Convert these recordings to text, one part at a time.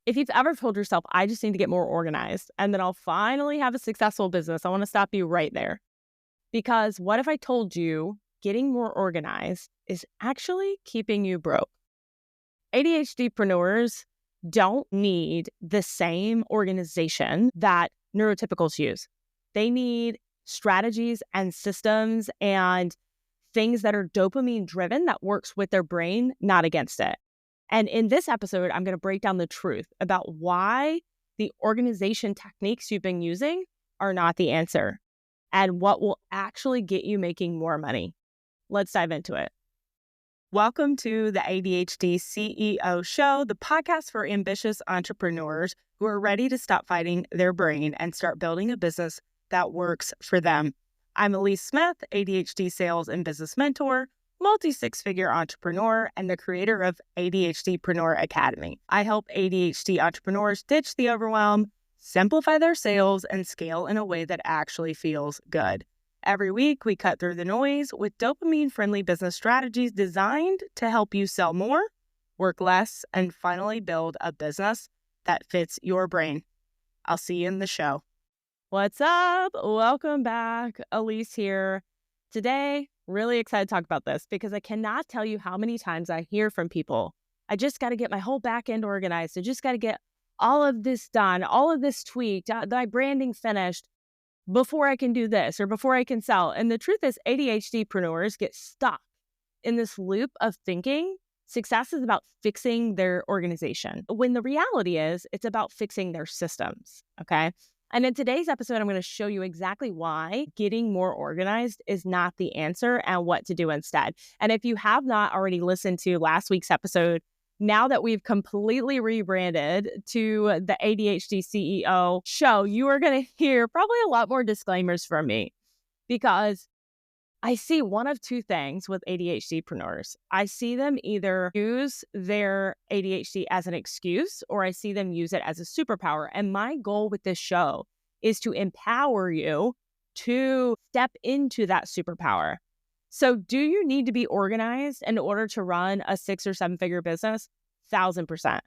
If you've ever told yourself, I just need to get more organized and then I'll finally have a successful business, I want to stop you right there. Because what if I told you getting more organized is actually keeping you broke? ADHDpreneurs don't need the same organization that neurotypicals use. They need strategies and systems and things that are dopamine driven that works with their brain, not against it. And in this episode, I'm going to break down the truth about why the organization techniques you've been using are not the answer and what will actually get you making more money. Let's dive into it. Welcome to the ADHD CEO Show, the podcast for ambitious entrepreneurs who are ready to stop fighting their brain and start building a business that works for them. I'm Elise Smith, ADHD sales and business mentor, multi-six-figure entrepreneur, and the creator of ADHDpreneur Academy. I help ADHD entrepreneurs ditch the overwhelm, simplify their sales, and scale in a way that actually feels good. Every week, we cut through the noise with dopamine-friendly business strategies designed to help you sell more, work less, and finally build a business that fits your brain. I'll see you in the show. What's up? Welcome back. Elise here. Today, really excited to talk about this because I cannot tell you how many times I hear from people, I just got to get my whole back end organized. I just got to get all of this done, all of this tweaked, my branding finished before I can do this or before I can sell. And the truth is ADHDpreneurs get stuck in this loop of thinking success is about fixing their organization, when the reality is it's about fixing their systems, okay? And in today's episode, I'm going to show you exactly why getting more organized is not the answer and what to do instead. And if you have not already listened to last week's episode, now that we've completely rebranded to the ADHD CEO Show, you are going to hear probably a lot more disclaimers from me because I see one of two things with ADHDpreneurs. I see them either use their ADHD as an excuse or I see them use it as a superpower. And my goal with this show is to empower you to step into that superpower. So do you need to be organized in order to run a 6 or 7 figure business? 1,000%.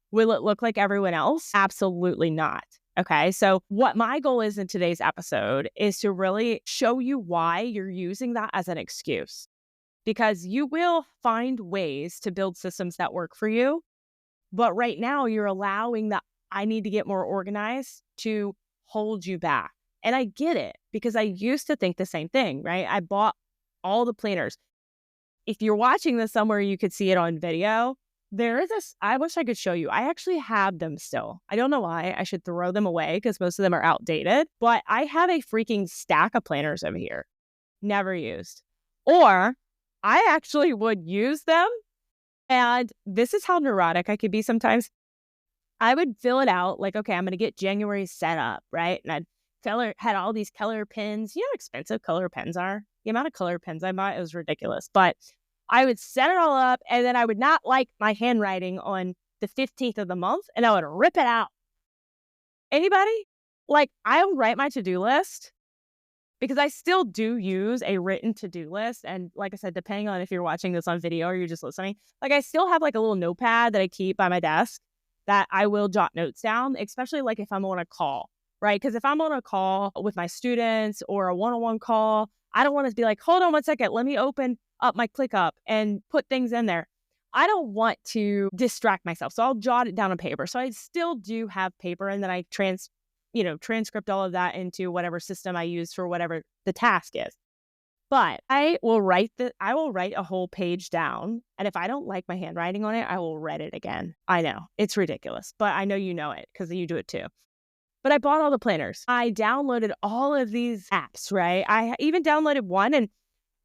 Will it look like everyone else? Absolutely not. Okay, so what my goal is in today's episode is to really show you why you're using that as an excuse. Because you will find ways to build systems that work for you. But right now you're allowing that I need to get more organized to hold you back. And I get it because I used to think the same thing, right? I bought all the planners. If you're watching this somewhere, you could see it on video. There is this, I wish I could show you. I actually have them still. I don't know why. I should throw them away because most of them are outdated. But I have a freaking stack of planners over here. Never used. Or I actually would use them. And this is how neurotic I could be sometimes. I would fill it out like, okay, I'm going to get January set up, right? And I'd had all these color pens. You know how expensive color pens are? The amount of color pens I bought, it was ridiculous. But I would set it all up and then I would not like my handwriting on the 15th of the month and I would rip it out. Anybody? Like I'll write my to-do list because I still do use a written to-do list. And like I said, depending on if you're watching this on video or you're just listening, like I still have like a little notepad that I keep by my desk that I will jot notes down, especially like if I'm on a call, right? Because if I'm on a call with my students or a one-on-one call, I don't want to be like, hold on one second, let me open up my ClickUp and put things in there. I don't want to distract myself. So I'll jot it down on paper. So I still do have paper and then I transcript all of that into whatever system I use for whatever the task is. But I will write a whole page down. And if I don't like my handwriting on it, I will read it again. I know it's ridiculous, but I know you know it because you do it too. But I bought all the planners. I downloaded all of these apps, right? I even downloaded one and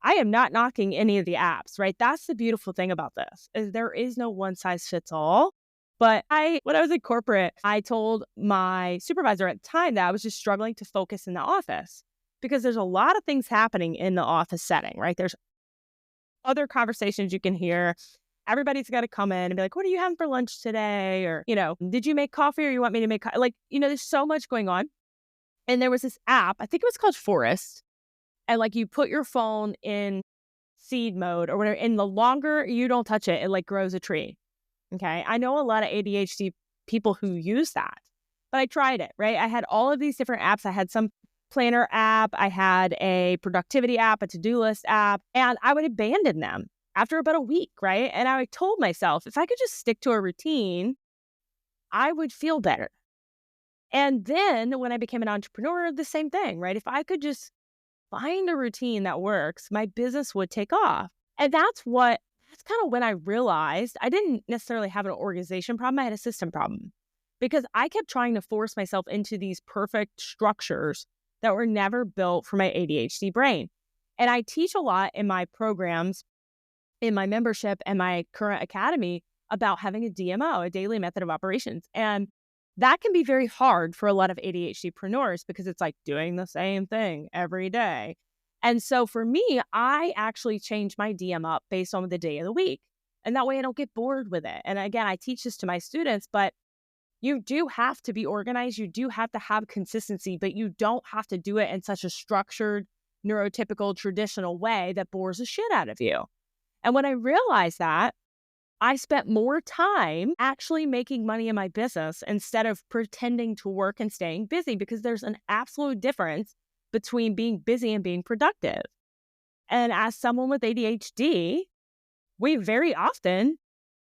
I am not knocking any of the apps, right? That's the beautiful thing about this is there is no one size fits all. But when I was in corporate, I told my supervisor at the time that I was just struggling to focus in the office because there's a lot of things happening in the office setting, right? There's other conversations you can hear. Everybody's got to come in and be like, what are you having for lunch today? Or, did you make coffee or you want me to make coffee? Like, there's so much going on. And there was this app, I think it was called Forest. And like you put your phone in seed mode or whatever. And the longer you don't touch it, it like grows a tree. Okay. I know a lot of ADHD people who use that. But I tried it, right? I had all of these different apps. I had some planner app. I had a productivity app, a to-do list app, and I would abandon them after about a week, right? And I told myself, if I could just stick to a routine, I would feel better. And then when I became an entrepreneur, the same thing, right? If I could just find a routine that works, my business would take off. And that's kind of when I realized I didn't necessarily have an organization problem. I had a system problem because I kept trying to force myself into these perfect structures that were never built for my ADHD brain. And I teach a lot in my programs, in my membership and my current academy about having a DMO, a daily method of operations. And that can be very hard for a lot of ADHDpreneurs because it's like doing the same thing every day. And so for me, I actually change my DM up based on the day of the week. And that way I don't get bored with it. And again, I teach this to my students, but you do have to be organized. You do have to have consistency, but you don't have to do it in such a structured, neurotypical, traditional way that bores the shit out of you. And when I realized that, I spent more time actually making money in my business instead of pretending to work and staying busy, because there's an absolute difference between being busy and being productive. And as someone with ADHD, we very often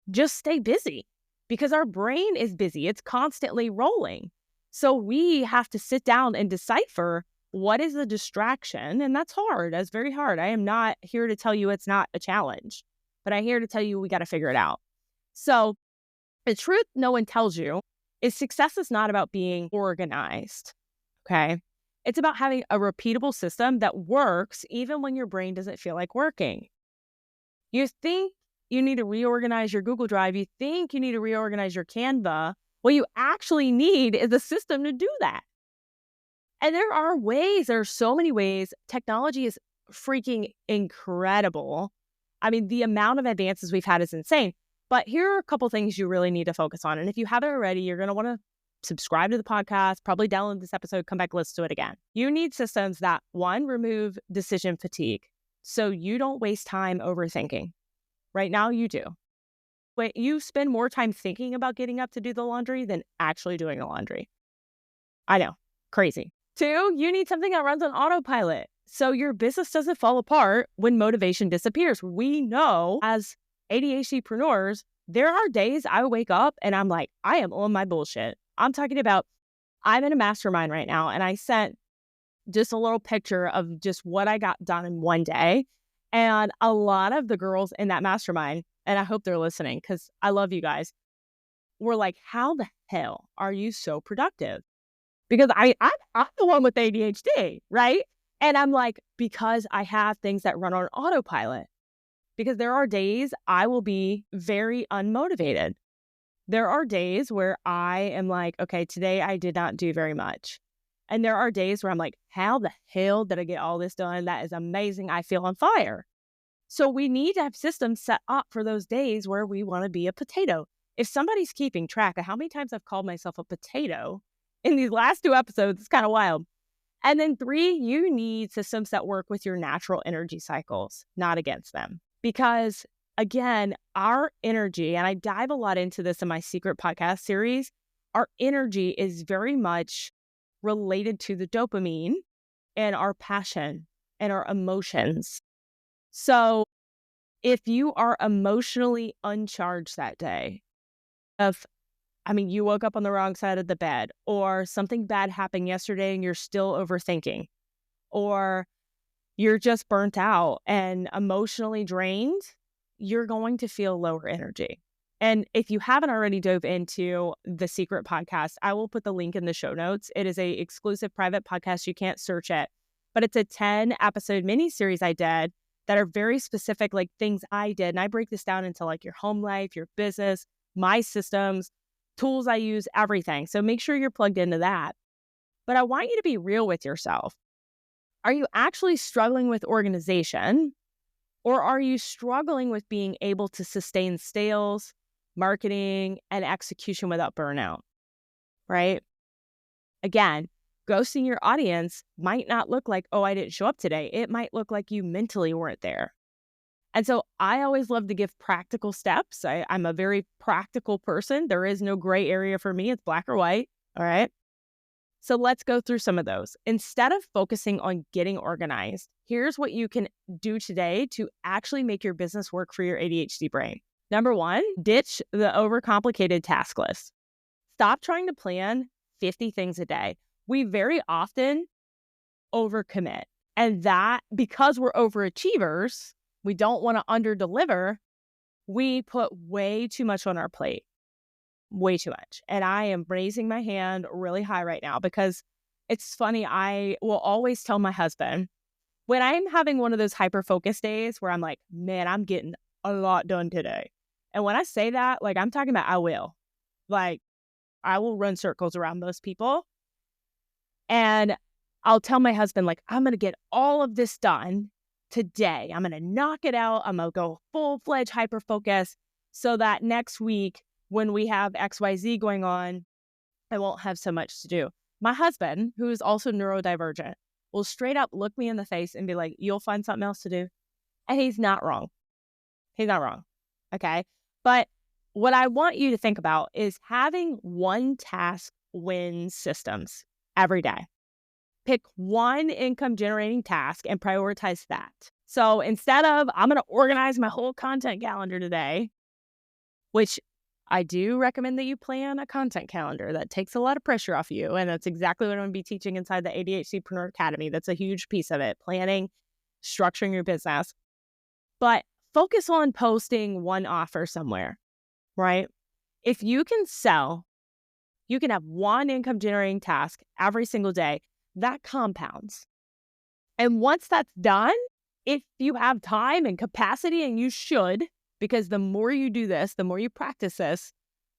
just stay busy because our brain is busy. It's constantly rolling. So we have to sit down and decipher what is the distraction. And that's hard. That's very hard. I am not here to tell you it's not a challenge, but I'm here to tell you we got to figure it out. So the truth no one tells you is success is not about being organized, okay? It's about having a repeatable system that works even when your brain doesn't feel like working. You think you need to reorganize your Google Drive. You think you need to reorganize your Canva. What you actually need is a system to do that. And there are so many ways. Technology is freaking incredible. I mean, the amount of advances we've had is insane. But here are a couple things you really need to focus on. And if you haven't already, you're going to want to subscribe to the podcast, probably download this episode, come back, listen to it again. You need systems that, one, remove decision fatigue. So you don't waste time overthinking. Right now, you do. Wait, you spend more time thinking about getting up to do the laundry than actually doing the laundry. I know, crazy. Two, you need something that runs on autopilot so your business doesn't fall apart when motivation disappears. We know as ADHDpreneurs, there are days I wake up and I'm like, I am on my bullshit. I'm talking about, I'm in a mastermind right now, and I sent just a little picture of just what I got done in one day. And a lot of the girls in that mastermind, and I hope they're listening because I love you guys, were like, how the hell are you so productive? Because I'm the one with ADHD, right? And I'm like, because I have things that run on autopilot. Because there are days I will be very unmotivated. There are days where I am like, okay, today I did not do very much. And there are days where I'm like, how the hell did I get all this done? That is amazing. I feel on fire. So we need to have systems set up for those days where we want to be a potato. If somebody's keeping track of how many times I've called myself a potato in these last 2 episodes, it's kind of wild. And then 3, you need systems that work with your natural energy cycles, not against them. Because again, our energy, and I dive a lot into this in my secret podcast series, our energy is very much related to the dopamine and our passion and our emotions. So if you are emotionally uncharged that day, you woke up on the wrong side of the bed, or something bad happened yesterday and you're still overthinking, or you're just burnt out and emotionally drained, you're going to feel lower energy. And if you haven't already dove into the secret podcast, I will put the link in the show notes. It is a exclusive private podcast. You can't search it, but it's a 10-episode mini-series I did that are very specific, like things I did. And I break this down into like your home life, your business, my systems, tools I use, everything. So make sure you're plugged into that. But I want you to be real with yourself. Are you actually struggling with organization, or are you struggling with being able to sustain sales, marketing, and execution without burnout, right? Again, ghosting your audience might not look like, oh, I didn't show up today. It might look like you mentally weren't there. And so I always love to give practical steps. I'm a very practical person. There is no gray area for me. It's black or white. All right. So let's go through some of those. Instead of focusing on getting organized, here's what you can do today to actually make your business work for your ADHD brain. Number one, ditch the overcomplicated task list. Stop trying to plan 50 things a day. We very often overcommit. And that, because we're overachievers, we don't want to underdeliver. We put way too much on our plate, way too much. And I am raising my hand really high right now because it's funny. I will always tell my husband when I'm having one of those hyper-focused days where I'm like, man, I'm getting a lot done today. And when I say that, like I'm talking about I will run circles around most people. And I'll tell my husband, like, I'm going to get all of this done today. I'm going to knock it out. I'm going to go full-fledged hyper-focus so that next week when we have XYZ going on, I won't have so much to do. My husband, who is also neurodivergent, will straight up look me in the face and be like, you'll find something else to do. And he's not wrong. He's not wrong. Okay. But what I want you to think about is having one task win systems every day. Pick one income generating task and prioritize that. So instead of, I'm going to organize my whole content calendar today, which I do recommend that you plan a content calendar. That takes a lot of pressure off you. And that's exactly what I'm going to be teaching inside the ADHDpreneur Academy. That's a huge piece of it. Planning, structuring your business. But focus on posting one offer somewhere, right? If you can sell, you can have one income generating task every single day. That compounds. And once that's done, if you have time and capacity, and you should, because the more you do this, the more you practice this,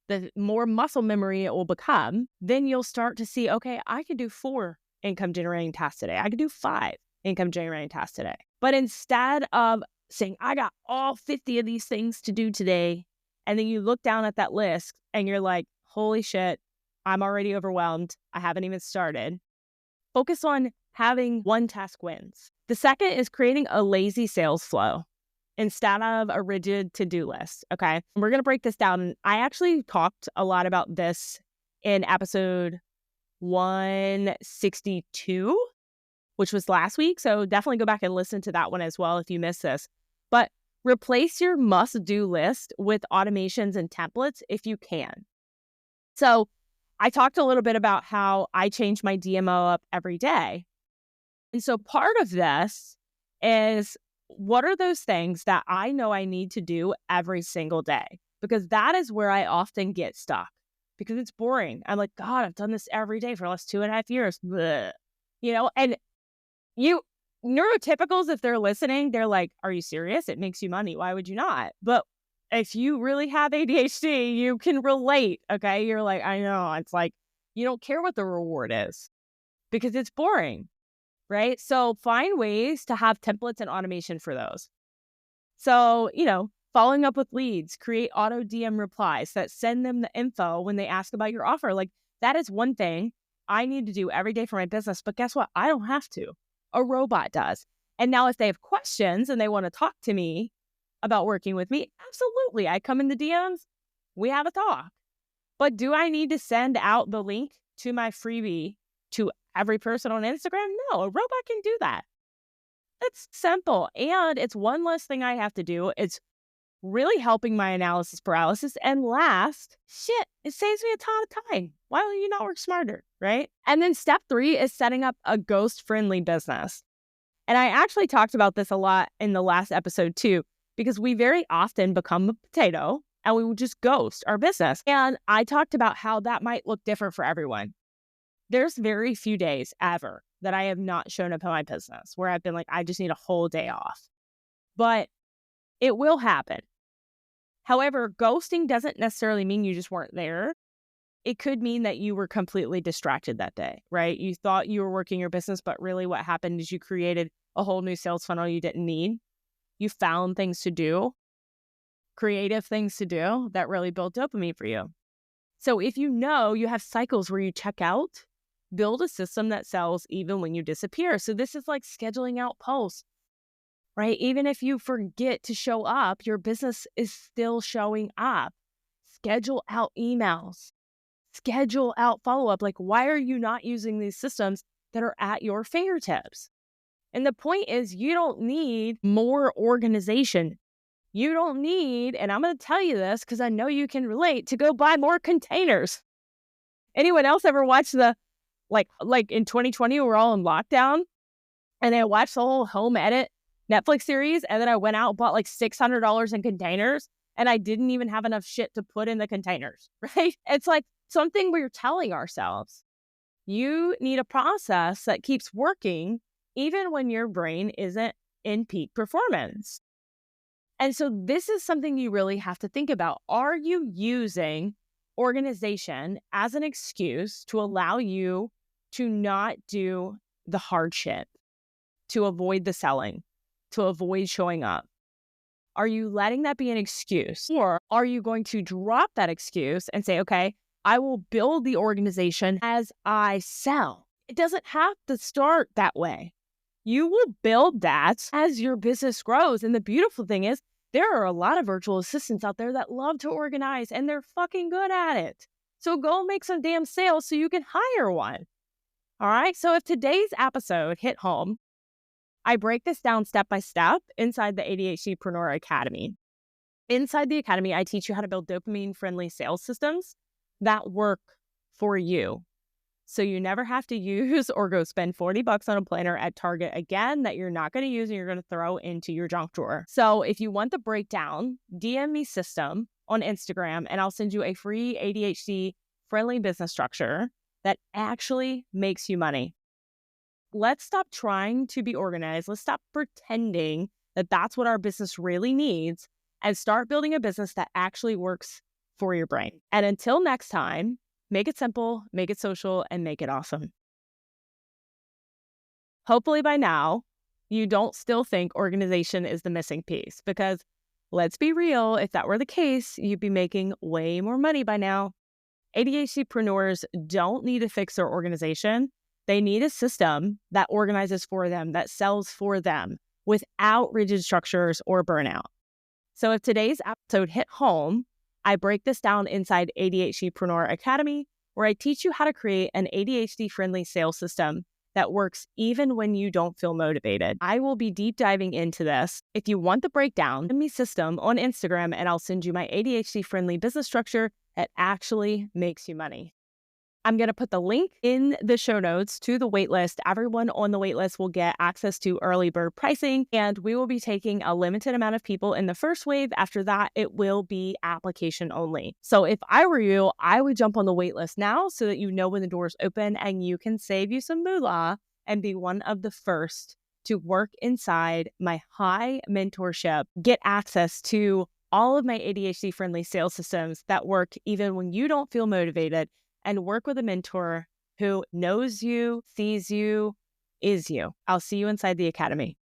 the more muscle memory it will become, then you'll start to see, okay, I could do 4 income generating tasks today. I could do 5 income generating tasks today. But instead of saying, I got all 50 of these things to do today, and then you look down at that list and you're like, holy shit, I'm already overwhelmed. I haven't even started. Focus on having one task wins. The second is creating a lazy sales flow instead of a rigid to-do list, okay? We're going to break this down. I actually talked a lot about this in episode 162, which was last week. So definitely go back and listen to that one as well if you missed this. But replace your must-do list with automations and templates if you can. So I talked a little bit about how I change my DMO up every day. And so part of this is, what are those things that I know I need to do every single day? Because that is where I often get stuck because it's boring. I'm like, God, I've done this every day for the last 2.5 years. Blech. And neurotypicals, if they're listening, they're like, are you serious? It makes you money. Why would you not? But if you really have ADHD, you can relate, okay? You're like, I know. It's like, you don't care what the reward is because it's boring, right? So find ways to have templates and automation for those. So, following up with leads, create auto DM replies that send them the info when they ask about your offer. Like, that is one thing I need to do every day for my business. But guess what? I don't have to. A robot does. And now if they have questions and they want to talk to me about working with me, absolutely. I come in the DMs, we have a talk. But do I need to send out the link to my freebie to every person on Instagram? No, a robot can do that. It's simple. And it's one less thing I have to do. It's really helping my analysis paralysis. And last, it saves me a ton of time. Why will you not work smarter, right? And then step 3 is setting up a ghost-friendly business. And I actually talked about this a lot in the last episode too, because we very often become a potato and we will just ghost our business. And I talked about how that might look different for everyone. There's very few days ever that I have not shown up in my business where I've been like, I just need a whole day off. But it will happen. However, ghosting doesn't necessarily mean you just weren't there. It could mean that you were completely distracted that day, right? You thought you were working your business, but really what happened is you created a whole new sales funnel you didn't need. You found things to do, creative things to do that really built dopamine for you. So if you have cycles where you check out, build a system that sells even when you disappear. So this is like scheduling out posts. right? Even if you forget to show up, your business is still showing up. Schedule out emails, schedule out follow-up. Like, why are you not using these systems that are at your fingertips? And the point is, you don't need more organization. You don't need, and I'm going to tell you this because I know you can relate, to go buy more containers. Anyone else ever watch the, like in 2020, we're all in lockdown, and I watched the whole Home Edit Netflix series, and then I went out and bought like $600 in containers, and I didn't even have enough shit to put in the containers, right? It's like something we're telling ourselves. You need a process that keeps working even when your brain isn't in peak performance. And so this is something you really have to think about. Are you using organization as an excuse to allow you to not do the hard shit, to avoid the selling, to avoid showing up? Are you letting that be an excuse? Or are you going to drop that excuse and say, okay, I will build the organization as I sell? It doesn't have to start that way. You will build that as your business grows. And the beautiful thing is, there are a lot of virtual assistants out there that love to organize and they're fucking good at it. So go make some damn sales so you can hire one. All right. So if today's episode hit home, I break this down step by step inside the ADHDpreneur Academy. Inside the Academy, I teach you how to build dopamine-friendly sales systems that work for you. So you never have to use or go spend $40 on a planner at Target again that you're not going to use and you're going to throw into your junk drawer. So if you want the breakdown, DM me system on Instagram and I'll send you a free ADHD-friendly business structure that actually makes you money. Let's stop trying to be organized. Let's stop pretending that that's what our business really needs and start building a business that actually works for your brain. And until next time, make it simple, make it social, and make it awesome. Hopefully by now, you don't still think organization is the missing piece, because let's be real, if that were the case, you'd be making way more money by now. ADHDpreneurs don't need to fix their organization. They need a system that organizes for them, that sells for them without rigid structures or burnout. So if today's episode hit home, I break this down inside ADHDpreneur Academy, where I teach you how to create an ADHD-friendly sales system that works even when you don't feel motivated. I will be deep diving into this. If you want the breakdown, send me system on Instagram and I'll send you my ADHD-friendly business structure that actually makes you money. I'm going to put the link in the show notes to the waitlist. Everyone on the waitlist will get access to early bird pricing, and we will be taking a limited amount of people in the first wave. After that, it will be application only. So if I were you, I would jump on the waitlist now so that you know when the doors open and you can save you some moolah and be one of the first to work inside my high mentorship, get access to all of my ADHD-friendly sales systems that work even when you don't feel motivated, and work with a mentor who knows you, sees you, is you. I'll see you inside the Academy.